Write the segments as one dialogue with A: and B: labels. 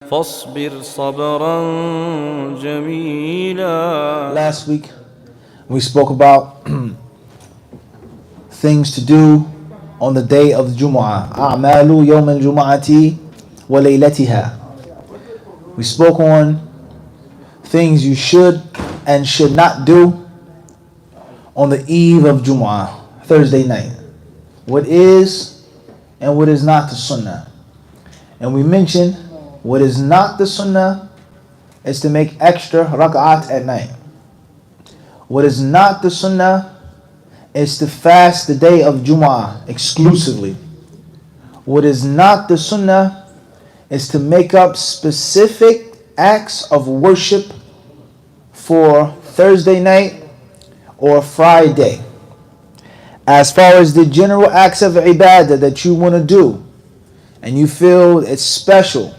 A: فاصبر صبرا جميلا.
B: Last week we spoke about things to do on the day of the Jumu'ah. أعمال يوم الجمعة وليلتها. We spoke on things you should and should not do on the eve of Jumu'ah, Thursday night. What is and what is not the sunnah. And we mentioned what is not the sunnah is to make extra rak'at at night. What is not the sunnah is to fast the day of Jumu'ah exclusively. What is not the sunnah is to make up specific acts of worship for Thursday night or Friday. As far as the general acts of ibadah that you want to do, and you feel it's special,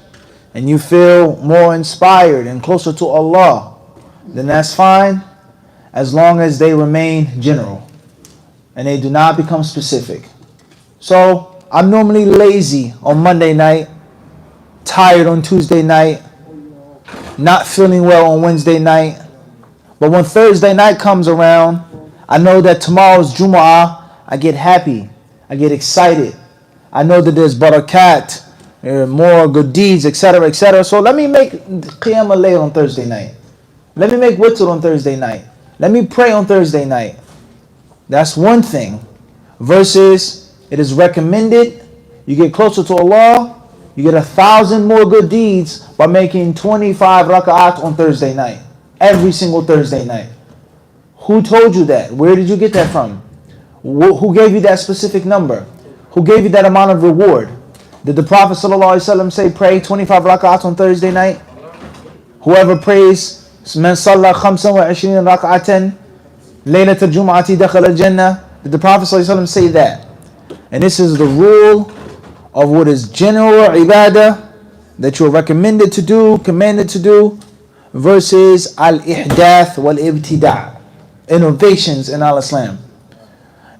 B: and you feel more inspired and closer to Allah, then that's fine, as long as they remain general and they do not become specific. So I'm normally lazy on Monday night, tired on Tuesday night, not feeling well on Wednesday night. But when Thursday night comes around, I know that tomorrow's Jumu'ah, I get happy, I get excited. I know that there's barakat, more good deeds, etc., etc. So let me make Qiyam al-Layl on Thursday night. Let me make Witr on Thursday night. Let me pray on Thursday night. That's one thing. Versus, it is recommended, you get closer to Allah, you get 1,000 more good deeds by making 25 rak'at on Thursday night. Every single Thursday night. Who told you that? Where did you get that from? Who gave you that specific number? Who gave you that amount of reward? Did the Prophet ﷺ say pray 25 rak'ats on Thursday night? Whoever prays man salla 25 rak'atan laylat al-jum'ati dakhala al-jannah. Did the Prophet ﷺ say that? And this is the rule of what is general ibadah that you're recommended to do, commanded to do, versus al-ihdath wal-ibtida', innovations in al-Islam.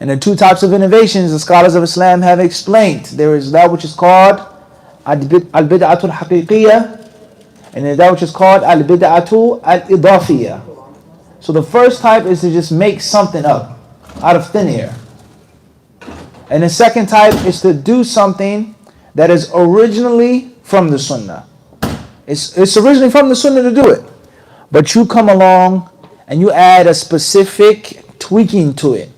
B: And the two types of innovations the scholars of Islam have explained. There is that which is called al-bid'atu al-haqiqiyya, and then that which is called al-bid'atu al-idafiyya. So the first type is to just make something up out of thin air. And the second type is to do something that is originally from the sunnah. It's originally from the sunnah to do it. But you come along and you add a specific tweaking to it.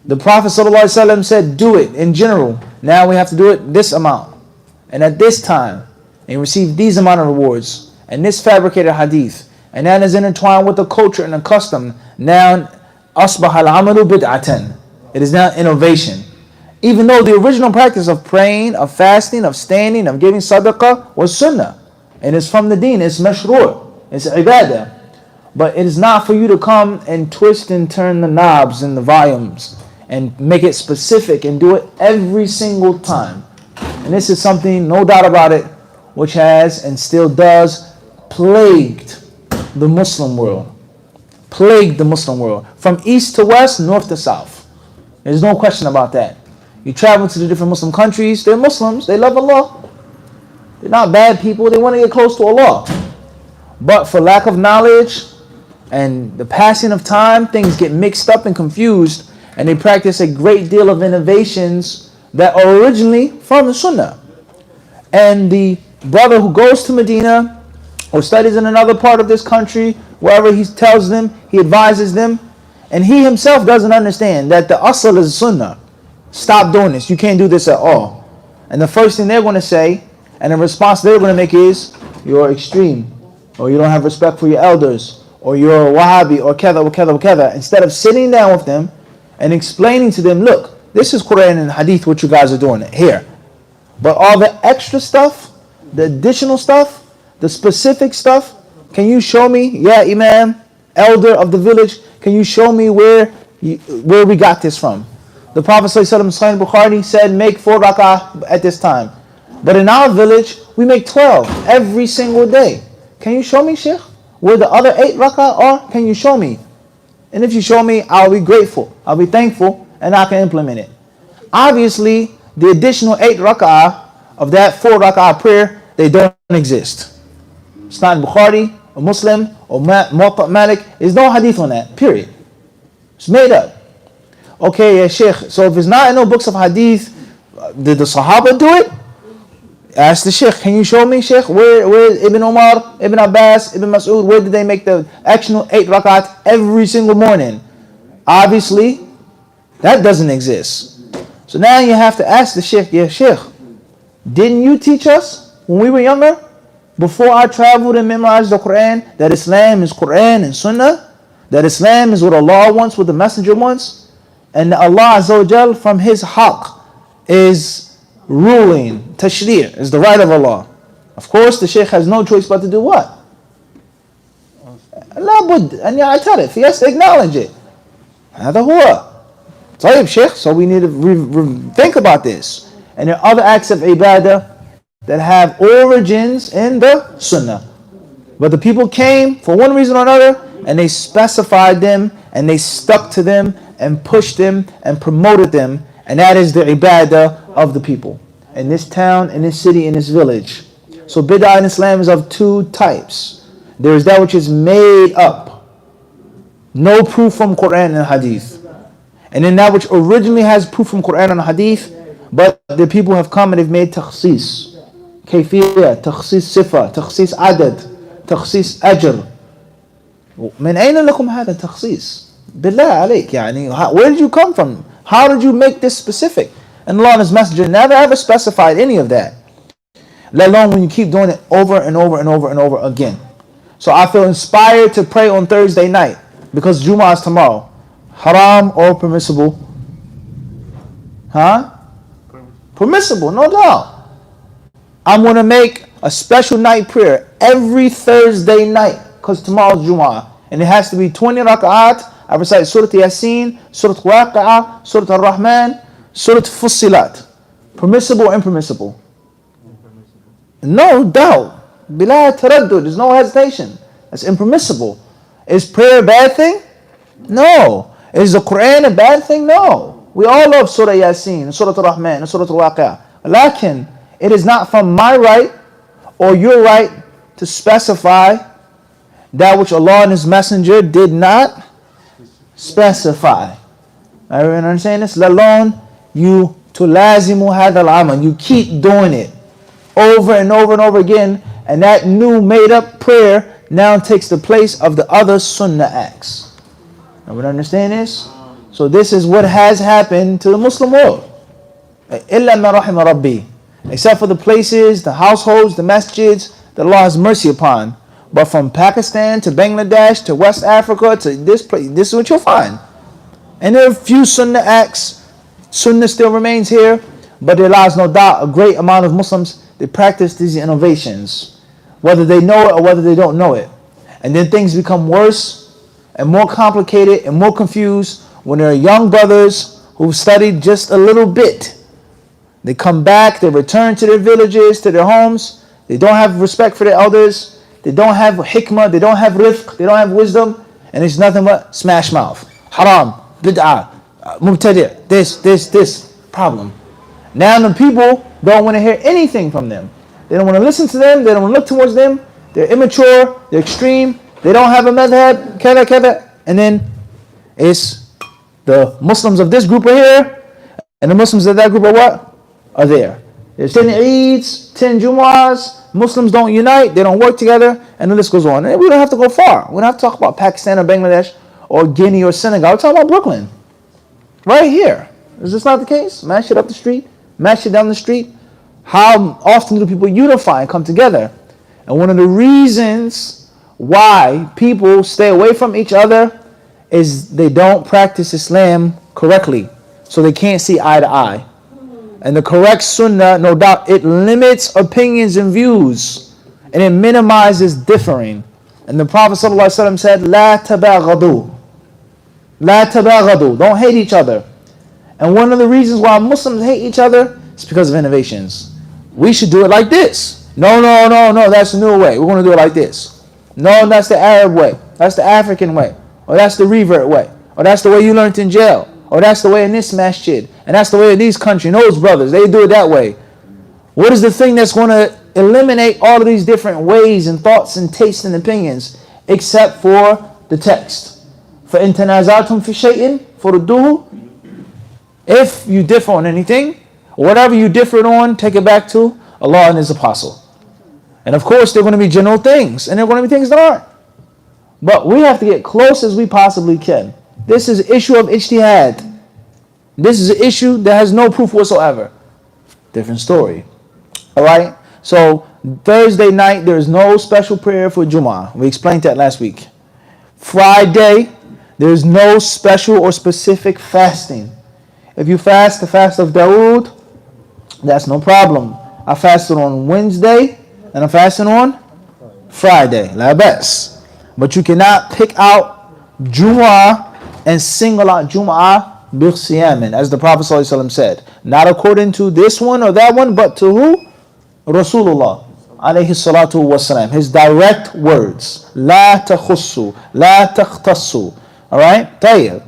B: The Prophet ﷺ said, do it in general. Now we have to do it this amount. And at this time. And receive these amount of rewards. And this fabricated hadith. And that is intertwined with the culture and the custom. Now, أَصْبَحَ الْعَمَلُ بِدْعَةً. It is now innovation. Even though the original practice of praying, of fasting, of standing, of giving sadaqah was sunnah. And it's from the deen. It's mashru'. It's ibadah. But it is not for you to come and twist and turn the knobs and the volumes and make it specific and do it every single time. And this is something, no doubt about it, which has and still does plagued the Muslim world. Plagued the Muslim world. From east to west, north to south. There's no question about that. You travel to the different Muslim countries, they're Muslims, they love Allah. They're not bad people, they want to get close to Allah. But for lack of knowledge and the passing of time, things get mixed up and confused, and they practice a great deal of innovations that are originally from the Sunnah. And the brother who goes to Medina or studies in another part of this country, wherever he tells them, he advises them, and he himself doesn't understand that the asl is Sunnah. Stop doing this. You can't do this at all. And the first thing they're going to say, and the response they're going to make is, you're extreme, or you don't have respect for your elders, or you're a Wahhabi, or kada, or kada, or kada. Instead of sitting down with them and explaining to them, look, this is Quran and Hadith, what you guys are doing here. But all the extra stuff, the additional stuff, the specific stuff, can you show me, yeah, Imam, elder of the village, can you show me where we got this from? The Prophet ﷺ, Sahih Bukhari, said make 4 rak'ah at this time. But in our village, we make 12 every single day. Can you show me, Sheikh, where the other 8 rak'ah are? Can you show me? And if you show me, I'll be grateful, I'll be thankful, and I can implement it. Obviously, the additional 8 rak'ah of that 4 rak'ah prayer they don't exist. It's not in Bukhari or Muslim or Muwatta Malik. There's no hadith on that, period. It's made up. Okay, yeah, Sheikh, so if it's not in no books of hadith, did the Sahaba do it? Ask the Sheikh, can you show me, Sheikh, where Ibn Umar, Ibn Abbas, Ibn Mas'ud, where did they make the actual 8 rakat every single morning? Obviously, that doesn't exist. So now you have to ask the Sheikh, yeah, Sheikh, didn't you teach us when we were younger, before I traveled and memorized the Quran, that Islam is Quran and Sunnah, that Islam is what Allah wants, what the Messenger wants, and that Allah Azza wa Jal from His haqq is ruling, tashri' is the right of Allah. Of course, the Shaykh has no choice but to do what? لابد أن يعترف. He has to acknowledge it. هذا هو. طيب, Shaykh, so we need to think about this. And there are other acts of ibadah that have origins in the Sunnah. But the people came for one reason or another, and they specified them, and they stuck to them, and pushed them, and promoted them. And that is the ibadah of the people. In this town, in this city, in this village. So bid'ah in Islam is of 2 types. There is that which is made up. No proof from Quran and Hadith. And then that which originally has proof from Quran and Hadith, but the people have come and they've made takhsis. Kayfiyya, takhsis sifa, takhsis adad, takhsis ajr. من أين لكم هذا التخصيص؟ بالله عليك, يعني, where did you come from? How did you make this specific? And Allah and His Messenger never ever specified any of that. Let alone when you keep doing it over and over and over and over again. So I feel inspired to pray on Thursday night because Jumu'ah is tomorrow. Haram or permissible? Huh? Permissible, no doubt. I'm going to make a special night prayer every Thursday night because tomorrow's Jumu'ah. And it has to be 20 rak'at. I recite Surah Yasin, Surah Waqi'ah, Surah Ar-Rahman, Surah Fussilat. Permissible or impermissible? No doubt. Bila taraddud. There's no hesitation. That's impermissible. Is prayer a bad thing? No. Is the Quran a bad thing? No. We all love Surah Yasin, Surah Ar-Rahman, and Surah Waqi'ah. Lakin, it is not from my right or your right to specify that which Allah and His Messenger did not specify. Everyone understand this? Let alone you tulazimu hadha al-amal. You keep doing it over and over and over again, and that new made up prayer now takes the place of the other sunnah acts. Everyone understand this? So this is what has happened to the Muslim world. Illa ma rahima rabbi. Except for the places, the households, the masjids that Allah has mercy upon. But from Pakistan to Bangladesh to West Africa to this place, this is what you'll find. And there are a few sunnah acts. Sunnah still remains here, but there lies no doubt a great amount of Muslims, they practice these innovations, whether they know it or whether they don't know it. And then things become worse and more complicated and more confused when there are young brothers who've studied just a little bit. They come back, they return to their villages, to their homes. They don't have respect for their elders. They don't have hikmah, they don't have rifq, they don't have wisdom, and it's nothing but smash mouth. Haram, bid'ah, mubtadi', this problem. Now the people don't want to hear anything from them. They don't want to listen to them, they don't want to look towards them. They're immature, they're extreme, they don't have a madhab, kada. And then it's the Muslims of this group are here, and the Muslims of that group are what? Are there. There's 10 Eids, 10 Jumu'ahs. Muslims don't unite, they don't work together, and the list goes on. And we don't have to go far. We don't have to talk about Pakistan or Bangladesh or Guinea or Senegal. We're talking about Brooklyn. Right here. Is this not the case? Masjid up the street, masjid down the street. How often do people unify and come together? And one of the reasons why people stay away from each other is they don't practice Islam correctly. So they can't see eye to eye. And the correct sunnah, no doubt, it limits opinions and views. And it minimizes differing. And the Prophet ﷺ said, La tabaghadu. La tabaghadu. Don't hate each other. And one of the reasons why Muslims hate each other is because of innovations. We should do it like this. No, that's the new way. We're going to do it like this. No, that's the Arab way. That's the African way. Or that's the revert way. Or that's the way you learned in jail. Or that's the way in this masjid. And that's the way in these countries. And those brothers, they do it that way. What is the thing that's going to eliminate all of these different ways and thoughts and tastes and opinions, except for the text. فَإِن تَنَازَعْتُمْ فِي شَيْءٍ فَرُدُّوهُ. If you differ on anything, whatever you differed on, take it back to Allah and His Apostle. And of course, there are going to be general things, and there are going to be things that aren't. But we have to get close as we possibly can. This is an issue of ijtihad. This is an issue that has no proof whatsoever. Different story. Alright? So, Thursday night, there is no special prayer for Jumu'ah. We explained that last week. Friday, there is no special or specific fasting. If you fast the fast of Dawood, that's no problem. I fasted on Wednesday, and I'm fasting on Friday. La bas. But you cannot pick out Jumu'ah and single out Jumu'ah bi'siyamin, as the Prophet ﷺ said. Not according to this one or that one, but to who? Rasulullah alayhi salatu wasalam. His direct words. La takhussu, la takhtassu. Alright? Tayyib.